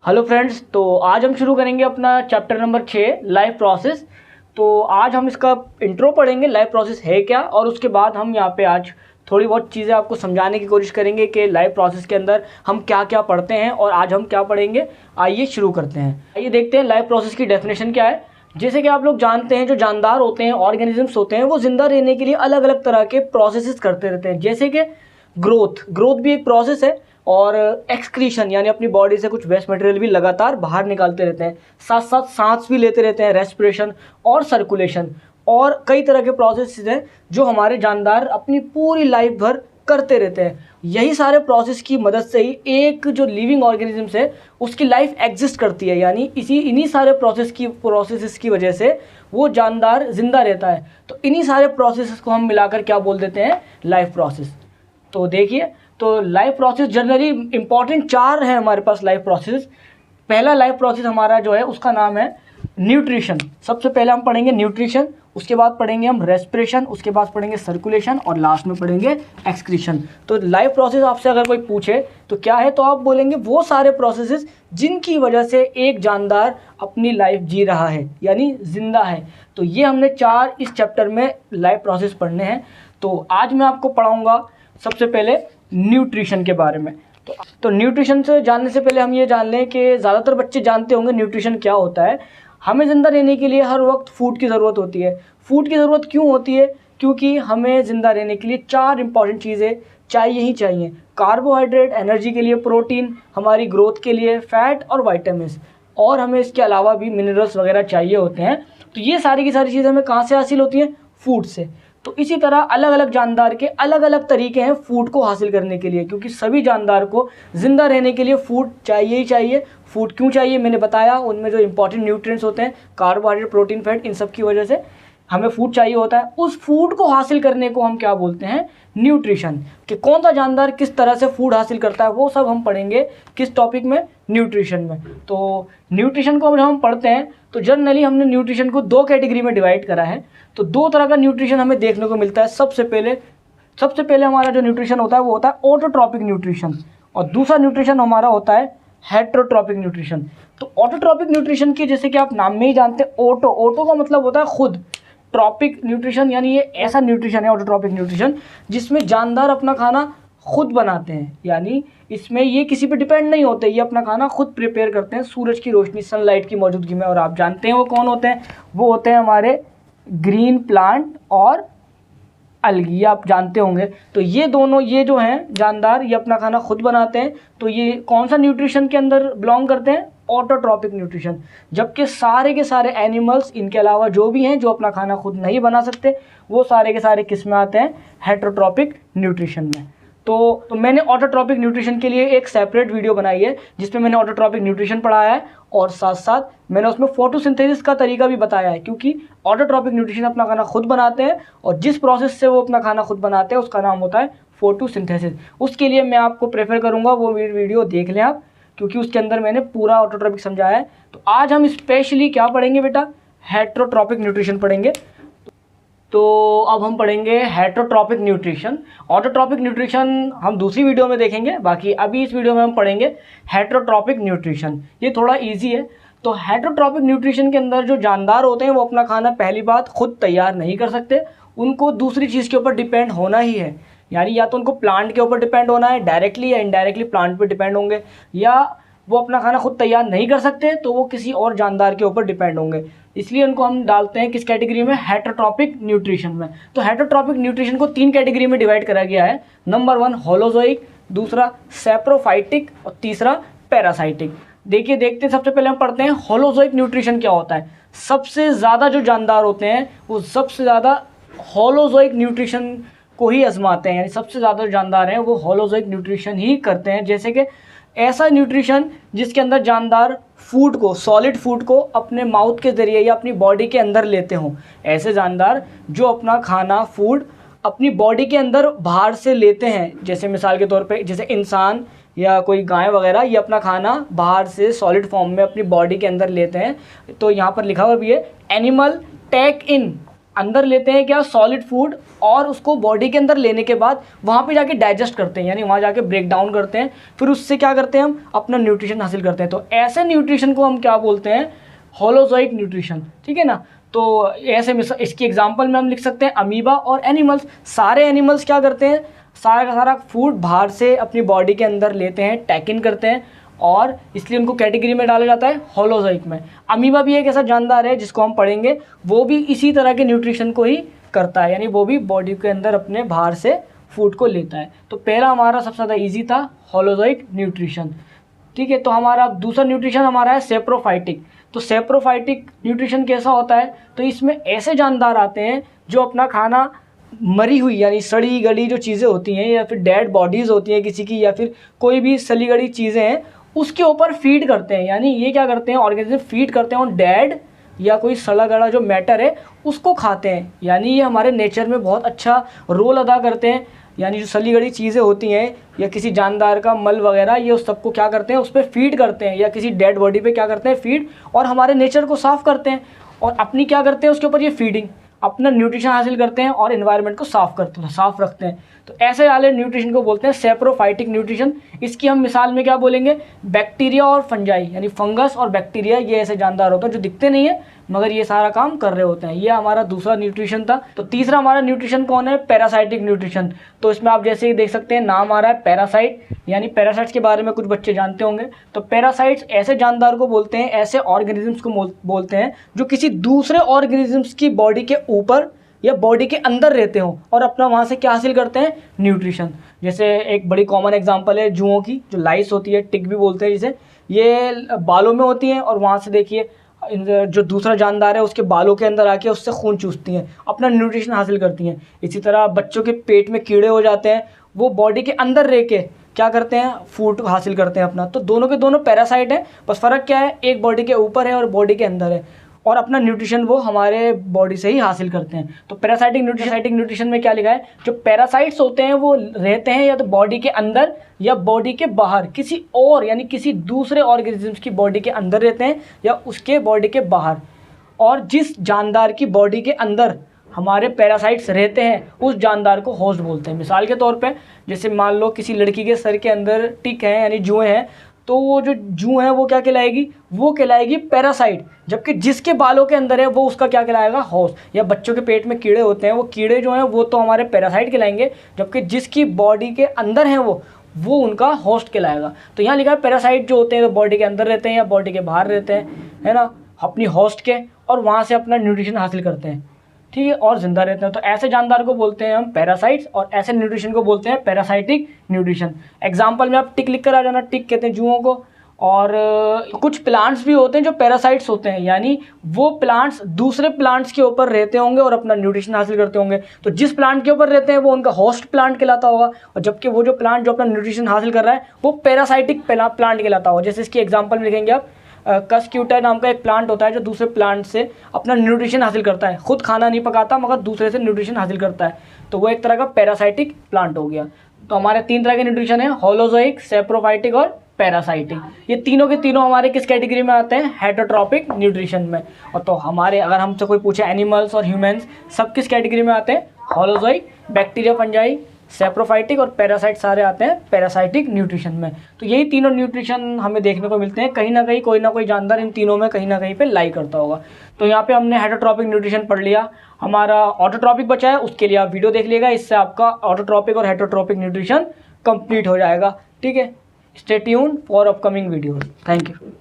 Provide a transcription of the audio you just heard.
Hello friends, तो आज हम शुरू करेंगे अपना चैप्टर नंबर 6 लाइफ प्रोसेस। तो आज हम इसका इंट्रो पढ़ेंगे, लाइफ प्रोसेस है क्या, और उसके बाद हम यहाँ पे आज थोड़ी बहुत चीज़ें आपको समझाने की कोशिश करेंगे कि लाइफ प्रोसेस के अंदर हम क्या क्या पढ़ते हैं और आज हम क्या पढ़ेंगे। आइए शुरू करते हैं। आइए देखते हैं लाइफ प्रोसेस की डेफिनेशन क्या है। जैसे कि आप लोग जानते हैं, जो जानदार होते हैं, ऑर्गेनिजम्स होते हैं, वो जिंदा रहने के लिए अलग अलग तरह के प्रोसेसेस करते रहते हैं। जैसे कि ग्रोथ भी एक प्रोसेस है, और एक्सक्रीशन यानी अपनी बॉडी से कुछ वेस्ट मटेरियल भी लगातार बाहर निकालते रहते हैं। साथ साथ सांस भी लेते रहते हैं, रेस्पिरेशन और सर्कुलेशन, और कई तरह के प्रोसेस हैं जो हमारे जानदार अपनी पूरी लाइफ भर करते रहते हैं। यही सारे प्रोसेस की मदद से ही एक जो लिविंग ऑर्गेनिजम्स है उसकी लाइफ एग्जिस्ट करती है, यानी इन्हीं सारे प्रोसेसेस की वजह से वो जानदार जिंदा रहता है। तो इन्हीं सारे प्रोसेस को हम मिलाकर क्या बोल देते हैं, लाइफ प्रोसेस। तो देखिए, तो लाइफ प्रोसेस जनरली इंपॉर्टेंट 4 है हमारे पास लाइफ प्रोसेस। पहला लाइफ प्रोसेस हमारा जो है उसका नाम है न्यूट्रिशन। सबसे पहले हम पढ़ेंगे न्यूट्रिशन, उसके बाद पढ़ेंगे हम रेस्पिरेशन, उसके बाद पढ़ेंगे सर्कुलेशन, और लास्ट में पढ़ेंगे एक्सक्रीशन। तो लाइफ प्रोसेस आपसे अगर कोई पूछे तो क्या है, तो आप बोलेंगे वो सारे प्रोसेसेस जिनकी वजह से एक जानदार अपनी लाइफ जी रहा है, यानी जिंदा है। तो ये हमने 4 इस चैप्टर में लाइफ प्रोसेस पढ़ने हैं। तो आज मैं आपको पढ़ाऊँगा सबसे पहले न्यूट्रिशन के बारे में। तो न्यूट्रिशन से जानने से पहले हम ये जान लें कि ज़्यादातर बच्चे जानते होंगे न्यूट्रिशन क्या होता है। हमें ज़िंदा रहने के लिए हर वक्त फूड की ज़रूरत होती है। फूड की ज़रूरत क्यों होती है? क्योंकि हमें ज़िंदा रहने के लिए 4 इंपॉर्टेंट चीज़ें चाहिए ही चाहिए। कार्बोहाइड्रेट एनर्जी के लिए, प्रोटीन हमारी ग्रोथ के लिए, फैट और वाइटामिन्स, और हमें इसके अलावा भी मिनरल्स वगैरह चाहिए होते हैं। तो ये सारी की सारी चीज़ें हमें कहाँ से हासिल होती हैं? फूड से। तो इसी तरह अलग अलग जानदार के अलग अलग तरीके हैं फूड को हासिल करने के लिए, क्योंकि सभी जानदार को ज़िंदा रहने के लिए फूड चाहिए ही चाहिए। फूड क्यों चाहिए मैंने बताया, उनमें जो इंपॉर्टेंट न्यूट्रिएंट्स होते हैं, कार्बोहाइड्रेट, प्रोटीन, फैट, इन सब की वजह से हमें फूड चाहिए होता है। उस फूड को हासिल करने को हम क्या बोलते हैं? न्यूट्रिशन। कि कौन सा जानदार किस तरह से फूड हासिल करता है वो सब हम पढ़ेंगे किस टॉपिक में? न्यूट्रिशन में। तो न्यूट्रिशन को जब हम पढ़ते हैं तो जनरली हमने न्यूट्रिशन को 2 कैटेगरी में डिवाइड करा है। तो 2 तरह का न्यूट्रिशन हमें देखने को मिलता है। सबसे पहले हमारा जो न्यूट्रिशन होता है वो होता है ऑटोट्रॉपिक न्यूट्रिशन, और दूसरा न्यूट्रिशन हमारा होता है हेटेरोट्रॉपिक न्यूट्रिशन। तो ऑटोट्रॉपिक न्यूट्रिशन की, जैसे कि आप नाम में ही जानते हैं, ऑटो का मतलब होता है खुद, ट्रॉपिक न्यूट्रिशन यानी ये ऐसा न्यूट्रिशन है ऑटोट्रॉपिक न्यूट्रिशन जिसमें जानदार अपना खाना खुद बनाते हैं, यानी इसमें ये किसी पे डिपेंड नहीं होते, ये अपना खाना खुद प्रिपेयर करते हैं सूरज की रोशनी, सनलाइट की मौजूदगी में। और आप जानते हैं वो कौन होते हैं? वो होते हैं हमारे ग्रीन प्लांट और अलगी, ये आप जानते होंगे। तो ये दोनों, ये जो हैं जानदार, ये अपना खाना खुद बनाते हैं। तो ये कौन सा न्यूट्रिशन के अंदर बिलोंग करते हैं? Autotrophic nutrition. जबकि सारे के सारे एनिमल्स, इनके अलावा जो भी हैं जो अपना खाना खुद नहीं बना सकते, वो सारे के सारे किस में आते हैं? हेटेरोट्रॉपिक न्यूट्रिशन में। तो मैंने ऑटोट्रॉपिक न्यूट्रिशन के लिए एक सेपरेट वीडियो बनाई है जिसमें मैंने ऑटोट्रॉपिक न्यूट्रिशन पढ़ाया है, और साथ साथ मैंने उसमें फोटोसिंथेसिस का तरीका भी बताया है। क्योंकि ऑटोट्रॉपिक न्यूट्रिशन अपना खाना खुद बनाते हैं, और जिस प्रोसेस से वो अपना खाना खुद बनाते हैं उसका नाम होता है फोटोसिंथेसिस। उसके लिए मैं आपको प्रेफर करूँगा वो वीडियो देख लें आप, क्योंकि उसके अंदर मैंने पूरा ऑटोट्रॉपिक समझाया है। तो आज हम स्पेशली क्या पढ़ेंगे बेटा? हेटेरोट्रॉपिक न्यूट्रिशन पढ़ेंगे। तो अब हम पढ़ेंगे हेटेरोट्रॉपिक न्यूट्रिशन। ऑटोट्रॉपिक न्यूट्रिशन हम दूसरी वीडियो में देखेंगे, बाकी अभी इस वीडियो में हम पढ़ेंगे हेटेरोट्रॉपिक न्यूट्रिशन। ये थोड़ा इजी है। तो हेटेरोट्रॉपिक न्यूट्रिशन के अंदर जो जानदार होते हैं वो अपना खाना, पहली बात, खुद तैयार नहीं कर सकते, उनको दूसरी चीज़ के ऊपर डिपेंड होना ही है। यानी या तो उनको प्लांट के ऊपर डिपेंड होना है, डायरेक्टली या इनडायरेक्टली प्लांट पर डिपेंड होंगे, या वो अपना खाना खुद तैयार नहीं कर सकते तो वो किसी और जानदार के ऊपर डिपेंड होंगे। इसलिए उनको हम डालते हैं किस कैटेगरी में? हेटेरोट्रॉपिक न्यूट्रिशन में। तो हेटेरोट्रॉपिक न्यूट्रिशन को 3 कैटेगरी में डिवाइड करा गया है। नंबर 1 होलोजोइक, दूसरा सैप्रोफाइटिक, और तीसरा पैरासाइटिक। देखते सबसे पहले हम पढ़ते हैं होलोजोइक न्यूट्रिशन क्या होता है। सबसे ज़्यादा जो जानदार होते हैं वो सबसे ज़्यादा होलोजोइक न्यूट्रिशन को ही आजमाते हैं, यानी सबसे ज़्यादा जो जानदार हैं वो होलोजोइक न्यूट्रिशन ही करते हैं। जैसे कि ऐसा न्यूट्रिशन जिसके अंदर जानदार फूड को, सॉलिड फूड को अपने माउथ के ज़रिए या अपनी बॉडी के अंदर लेते हों। ऐसे जानदार जो अपना खाना, फूड अपनी बॉडी के अंदर बाहर से लेते हैं, जैसे मिसाल के तौर पे जैसे इंसान या कोई गाय वगैरह, ये अपना खाना बाहर से सॉलिड फॉर्म में अपनी बॉडी के अंदर लेते हैं। तो यहाँ पर लिखा हुआ भी है, एनिमल टेक इन अंदर लेते हैं क्या, सॉलिड फूड, और उसको बॉडी के अंदर लेने के बाद वहाँ पे जाके डाइजेस्ट करते हैं, यानी वहाँ जाके ब्रेक डाउन करते हैं, फिर उससे क्या करते हैं, हम अपना न्यूट्रिशन हासिल करते हैं। तो ऐसे न्यूट्रिशन को हम क्या बोलते हैं, होलोजोइक न्यूट्रिशन, ठीक है ना। तो ऐसे इसकी एग्जांपल में हम लिख सकते हैं अमीबा और एनिमल्स। सारे एनिमल्स क्या करते हैं, सारा का सारा फूड बाहर से अपनी बॉडी के अंदर लेते हैं, टेक इन करते हैं, और इसलिए उनको कैटेगरी में डाला जाता है होलोजोइक में। अमीबा भी एक ऐसा जानदार है जिसको हम पढ़ेंगे, वो भी इसी तरह के न्यूट्रिशन को ही करता है, यानी वो भी बॉडी के अंदर अपने बाहर से फूड को लेता है। तो पहला हमारा सबसे ज़्यादा ईजी था होलोजोइक न्यूट्रिशन, ठीक है। तो हमारा दूसरा न्यूट्रिशन हमारा है सेप्रोफाइटिक। तो सेप्रोफाइटिक न्यूट्रिशन कैसा होता है, तो इसमें ऐसे जानदार आते हैं जो अपना खाना मरी हुई यानी सड़ी गली जो चीज़ें होती हैं, या फिर डेड बॉडीज़ होती हैं किसी की, या फिर कोई भी सली गली चीज़ें हैं, उसके ऊपर फीड करते हैं। यानी ये क्या करते हैं, ऑर्गेनिज्म फीड करते हैं, और डेड या कोई सड़ा गला जो मैटर है उसको खाते हैं। यानी ये हमारे नेचर में बहुत अच्छा रोल अदा करते हैं। यानी जो सली गली चीज़ें होती हैं या किसी जानदार का मल वगैरह, ये उस सबको क्या करते हैं, उस पर फीड करते हैं, या किसी डेड बॉडी पे क्या करते हैं, फीड, और हमारे नेचर को साफ़ करते हैं, और अपनी क्या करते हैं उसके ऊपर ये फीडिंग, अपना न्यूट्रिशन हासिल करते हैं, और इन्वायरमेंट को साफ़ रखते हैं। तो ऐसे वाले न्यूट्रिशन को बोलते हैं सेप्रोफाइटिक न्यूट्रिशन। इसकी हम मिसाल में क्या बोलेंगे, बैक्टीरिया और फंजाई, यानी फंगस और बैक्टीरिया, ये ऐसे जानदार होते हैं जो दिखते नहीं है मगर ये सारा काम कर रहे होते हैं। ये हमारा दूसरा न्यूट्रिशन था। तो तीसरा हमारा न्यूट्रिशन कौन है, पैरासाइटिक न्यूट्रिशन। तो इसमें आप जैसे ही देख सकते हैं नाम आ रहा है पैरासाइट, यानी पैरासाइट्स के बारे में कुछ बच्चे जानते होंगे। तो पैरासाइट्स ऐसे जानदार को बोलते हैं, ऐसे ऑर्गेनिजम्स को बोलते हैं जो किसी दूसरे ऑर्गेनिजम्स की बॉडी के ऊपर या बॉडी के अंदर रहते हों और अपना वहाँ से क्या हासिल करते हैं, न्यूट्रिशन। जैसे एक बड़ी कॉमन एग्जांपल है जुओं की, जो लाइस होती है, टिक भी बोलते हैं जिसे, ये बालों में होती हैं, और वहाँ से देखिए जो दूसरा जानदार है उसके बालों के अंदर आके उससे खून चूसती हैं, अपना न्यूट्रिशन हासिल करती हैं। इसी तरह बच्चों के पेट में कीड़े हो जाते हैं, वो बॉडी के अंदर रह के क्या करते हैं, फूड हासिल करते हैं अपना। तो दोनों के दोनों पैरासाइट हैं, बस फ़र्क क्या है, एक बॉडी के ऊपर है और बॉडी के अंदर है, और अपना न्यूट्रिशन वो हमारे बॉडी से ही हासिल करते हैं। तो पैरासाइटिक न्यूट्रिशन में क्या लिखा है, जो पैरासाइट्स होते हैं वो रहते हैं या तो बॉडी के अंदर या बॉडी के बाहर, किसी और यानी किसी दूसरे ऑर्गेनिजम्स की बॉडी के अंदर रहते हैं या उसके बॉडी के बाहर। और जिस जानदार की बॉडी के अंदर हमारे पैरासाइट्स रहते हैं उस जानदार को होस्ट बोलते हैं। मिसाल के तौर पे जैसे मान लो किसी लड़की के सर के अंदर टिक है यानी जुएँ हैं, तो वो जो जू है वो क्या कहलाएगी, वो कहलाएगी पैरासाइट। जबकि जिसके बालों के अंदर है वो उसका क्या कहलाएगा, होस्ट। या बच्चों के पेट में कीड़े होते हैं, वो कीड़े जो हैं वो तो हमारे पैरासाइट कहलाएंगे, जबकि जिसकी बॉडी के अंदर हैं वो उनका होस्ट कहलाएगा। तो यहाँ लिखा है पैरासाइट जो होते हैं वो बॉडी के अंदर रहते हैं या बॉडी के बाहर रहते हैं, है ना, अपनी होस्ट के, और वहाँ से अपना न्यूट्रिशन हासिल करते हैं, ठीक है, और ज़िंदा रहते हैं। तो ऐसे जानदार को बोलते हैं हम पैरासाइट्स, और ऐसे न्यूट्रिशन को बोलते हैं पैरासाइटिक न्यूट्रिशन। एग्जांपल में आप टिक लिख कर आ जाना, टिक कहते हैं जुओं को। और कुछ प्लांट्स भी होते हैं जो पैरासाइट्स होते हैं, यानी वो प्लांट्स दूसरे प्लांट्स के ऊपर रहते होंगे और अपना न्यूट्रिशन हासिल करते होंगे। तो जिस प्लांट के ऊपर रहते हैं वो उनका होस्ट प्लांट कहलाता होगा, और जबकि वो जो प्लांट जो अपना न्यूट्रिशन हासिल कर रहा है वो पैरासाइटिक प्लांट कहलाता होगा। जैसे इसकी एग्जाम्पल में लिखेंगे आप, कस्क्यूटर नाम का एक प्लांट होता है जो दूसरे प्लांट से अपना न्यूट्रिशन हासिल करता है, खुद खाना नहीं पकाता मगर दूसरे से न्यूट्रिशन हासिल करता है, तो वो एक तरह का पैरासाइटिक प्लांट हो गया। तो हमारे 3 तरह के न्यूट्रिशन है, होलोजोइक, सेप्रोफाइटिक और पैरासाइटिक। ये तीनों के तीनों हमारे किस कैटेगरी में आते हैं, हेटरोट्रॉपिक न्यूट्रिशन में। और तो हमारे अगर हमसे कोई पूछे एनिमल्स और ह्यूमंस सब किस कैटेगरी में आते हैं, होलोजोइक, बैक्टीरिया, फंजाई, सेप्रोफाइटिक और पैरासाइट सारे आते हैं पैरासाइटिक न्यूट्रिशन में। तो यही तीनों न्यूट्रिशन हमें देखने को मिलते हैं, कहीं ना कहीं कोई ना कोई जानदार इन तीनों में कहीं ना कहीं पे लाई करता होगा। तो यहाँ पे हमने हेटरोट्रॉपिक न्यूट्रिशन पढ़ लिया, हमारा ऑटोट्रॉपिक बचा है, उसके लिए आप वीडियो देख लीजिएगा, इससे आपका ऑटोट्रॉपिक और हेटरोट्रॉपिक न्यूट्रिशन कंप्लीट हो जाएगा, ठीक है। Stay tuned for upcoming videos, thank you.